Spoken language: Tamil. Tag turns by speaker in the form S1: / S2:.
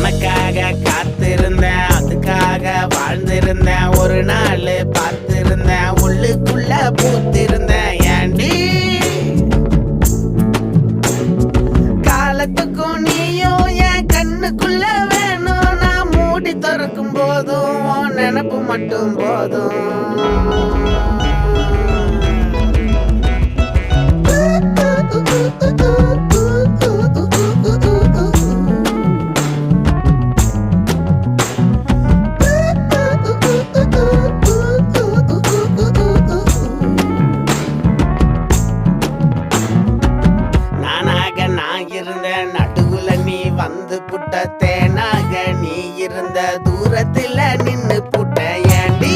S1: உனக்காக காத்திருந்தேன், அதுக்காக வாழ்ந்திருந்தேன். ஒரு நாள் பார்த்திருந்தேன், உள்ளுக்குள்ள பூத்திருந்தேன். ஏண்டி காலத்துக்கும் நீயும் என் கண்ணுக்குள்ள வேணும். நான் மூடி திறக்கும் போதும் உன் நினப்பு மட்டும் போதும். இருந்தேன் நடுவுல நீ வந்து புட்ட, தேனாக நீ இருந்த தூரத்துல நின்னு புட்ட. ஏண்டி